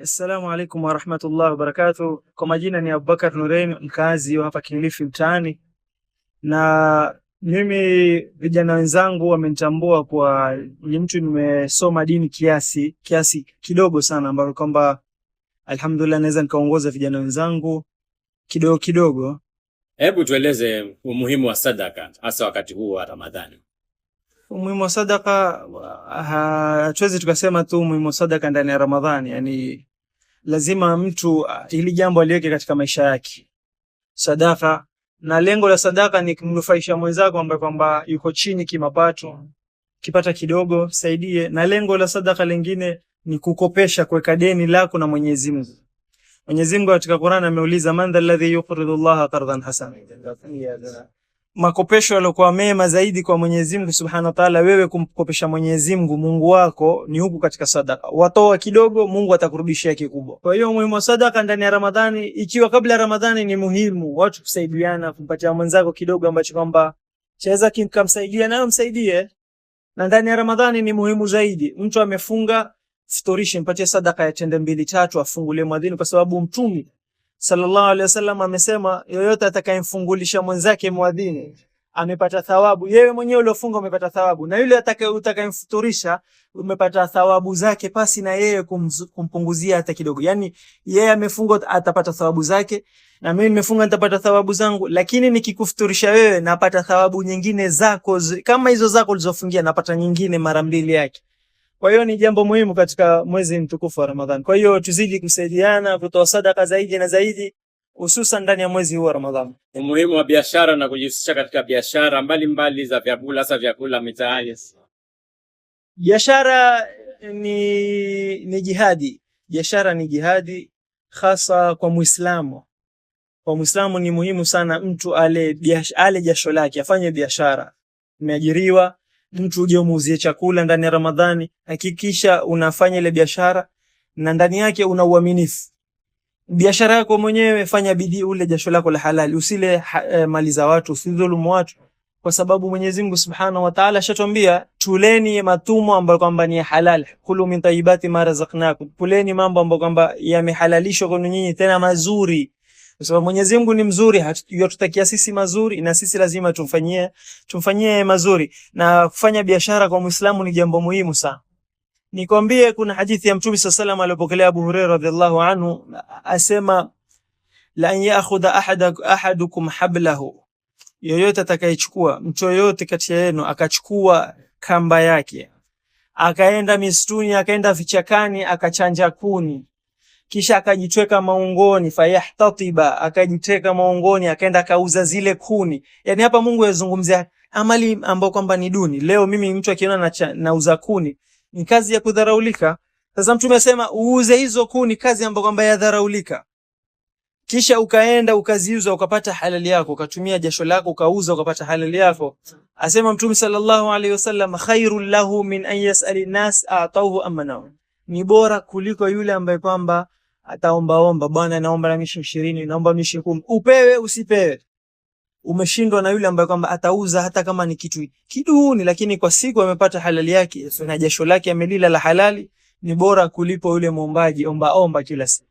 Assalamu alaikum warahmatullahi wabarakatuh. Kwa majina ni Abubakar Nurain, mkazi wa hapa Kilifi mtaani, na mimi vijana wenzangu wamenitambua kwa ni mtu nimesoma dini kiasi kidogo sana, ambapo kwamba alhamdulillah naweza nikaongoza vijana wenzangu kidogo kidogo. Hebu tueleze umuhimu wa sadaka hasa wakati huu wa Ramadhani. Umuhimu wa sadaka, hatuwezi tukasema tu umuhimu wa sadaka ndani ya Ramadhani. Yani lazima mtu ili jambo aliweke katika maisha yake sadaka, na lengo la sadaka ni kumnufaisha mwenzako ambaye kwamba yuko chini kimapato, kipata kidogo saidie. Na lengo la sadaka lingine ni kukopesha, kuweka deni lako na Mwenyezi Mungu. Mwenyezi Mungu katika Qur'an ameuliza, man dhal ladhi yuqridu Allah qardan hasana, makopesho yaliokuwa mema zaidi kwa Mwenyezi Mungu Subhanahu wa Ta'ala. Wewe kumkopesha Mwenyezi Mungu Mungu wako ni huku katika sadaka. Watoa kidogo, Mungu atakurudishia kikubwa. Kwa hiyo umuhimu wa sadaka ndani ya Ramadhani, ikiwa kabla ya Ramadhani ni muhimu watu kusaidiana, kumpatia mwenzako kidogo ambacho kwamba chaweza kumsaidia nayo msaidie. Na ndani ya Ramadhani ni muhimu zaidi. Mtu amefunga, futurishe, mpatie sadaka ya tende 2-3, afungulie mwadhini, kwa sababu Mtume sallallahu alaihi wasallam amesema yoyote atakayemfungulisha mwenzake mwadhini amepata thawabu. Yeye mwenyewe uliofunga umepata thawabu, na yule atakayemfuturisha umepata thawabu zake pasi na yeye kumpunguzia hata kidogo. Yani yeye amefunga atapata thawabu zake, na mimi nimefunga nitapata thawabu zangu, lakini nikikufuturisha wewe napata thawabu nyingine zako, kama hizo zako ulizofungia napata nyingine mara 2 yake. Kwa hiyo ni jambo muhimu katika mwezi mtukufu wa Ramadhani. Kwa hiyo tuzidi kusaidiana, kutoa sadaka zaidi na zaidi, hususan ndani ya mwezi huu wa Ramadhani. Umuhimu wa biashara na kujihusisha katika biashara mbalimbali za vyakula, hasa vyakula mitaani. Biashara ni jihadi. Biashara ni jihadi hasa kwa Muislamu. Kwa Muislamu ni muhimu sana mtu ale jasho lake, afanye biashara. Umeajiriwa, mtu uje umuuzie chakula ndani ya Ramadhani, hakikisha unafanya ile biashara na ndani yake una uaminifu. Biashara yako mwenyewe, fanya bidii, ule jasho lako la halali, usile mali za watu, usidhulumu watu, kwa sababu Mwenyezi Mungu Subhanahu wa Ta'ala shatwambia tuleni matumo ambayo kwamba ni halal, kulu min tayyibati ma razaqnakum, kuleni mambo ambayo kwamba yamehalalishwa kwenu nyinyi, tena mazuri, kwa sababu Mwenyezi Mungu ni mzuri, hatutakia sisi mazuri, na sisi lazima tumfanyie mazuri. Na kufanya biashara kwa Muislamu ni jambo muhimu sana. Nikwambie, kuna hadithi ya Mtume sallallahu alayhi wasallam aliyopokelea Abu Hurairah radhiallahu anhu, asema la an ya'khudha ahadukum hablahu, yoyote atakayechukua, mtu yoyote kati yenu akachukua kamba yake akaenda misituni, akaenda vichakani, akachanja kuni, kisha akajitweka maungoni, fayahtatiba, akajiteka maungoni, akaenda kauza zile kuni. Yani hapa Mungu yazungumzia amali ambayo kwamba ni duni. Leo mimi mtu akiona nauza kuni ni kazi ya kudharaulika. Sasa Mtume asema uuze hizo kuni, kazi ambayo kwamba yadharaulika, kisha ukaenda ukaziuza ukapata halali yako, ukatumia jasho lako ukauza ukapata halali yako. Asema Mtume sallallahu alaihi wasallam, khairul lahu min an yas'ali nas a'tahu amanahu, ni bora kuliko yule ambaye kwamba ataomba, bwana naomba na mishi 20, naomba mishi 10, upewe usipewe. Umeshindwa na yule ambaye kwamba atauza hata kama ni kitu kiduni, lakini kwa siku amepata halali yake na jasho lake amelila la halali, ni bora kulipo yule muombaji omba kila siku.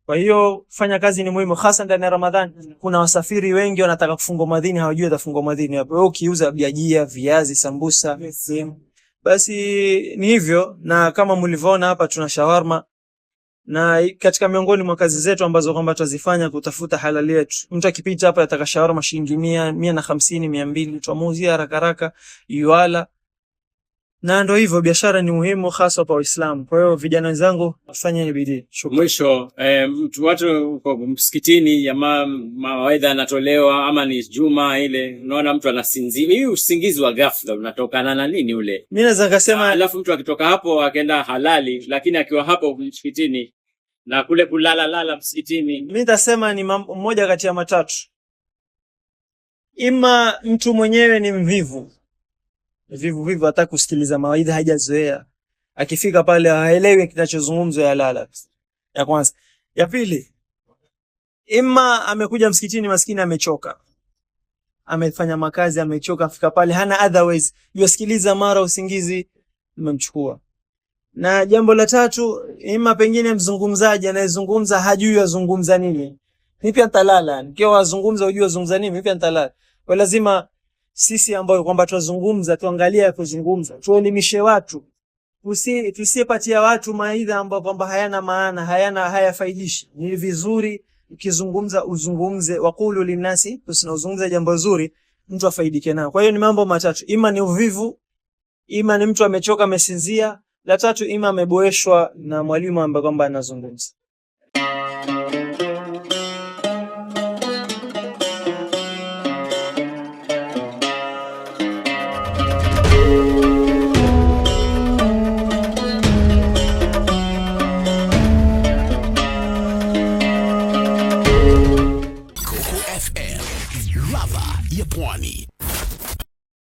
Kwa hiyo fanya kazi ni muhimu, hasa ndani ya Ramadhani. Kuna wasafiri wengi wanataka kufunga madhini, hawajui atafunga madhini hapo. Wewe ukiuza bajia, viazi, sambusa, basi ni hivyo. Na kama mlivyoona hapa tuna shawarma, na katika miongoni mwa kazi zetu ambazo kwamba tutazifanya kutafuta halali yetu, mtu akipita hapa ataka shawarma shilingi 100, 150, 200, tutamuuzia haraka haraka yuala. Na ndio hivyo, biashara ni muhimu hasa kwa Uislamu. Kwa hiyo vijana wenzangu, wafanye bidii. Mwisho, watu uko msikitini, ya mawaidha yanatolewa, ama ni Juma ile, unaona mtu anasinzia. Hii usingizi wa ghafla unatokana na nini ule? Mimi naweza kusema, alafu mtu akitoka hapo akaenda halali, lakini akiwa hapo msikitini na kule kulala msikitini, mimi nitasema ni mmoja kati ya matatu. Ima mtu mwenyewe ni mvivu hata kusikiliza mawaidha hajazoea, akifika pale haelewi kinachozungumzwa, ya lala. Ya kwanza. Ya pili, ima amekuja msikitini maskini amechoka, amefanya makazi amechoka, afika pale hana otherwise, yusikiliza mara usingizi umemchukua. Na jambo la tatu, ima pengine mzungumzaji anayezungumza hajui azungumza nini. Mimi pia nitalala. Nikiwa wazungumza hujui azungumza nini, mimi pia nitalala. Kwa lazima sisi ambao kwamba tuzungumza tuangalie kuzungumza, tuelimishe watu. Tusipatia watu maidha ambao kwamba hayana maana, hayafaidishi. Ni vizuri ukizungumza uzungumze, waqulu linasi, tusinazungumza jambo zuri mtu afaidike nao. Kwa hiyo ni mambo matatu, ima ni uvivu, ima ni mtu amechoka amesinzia, la tatu ima ameboeshwa na mwalimu ambaye kwamba anazungumza. Coco FM, ladha ya Pwani.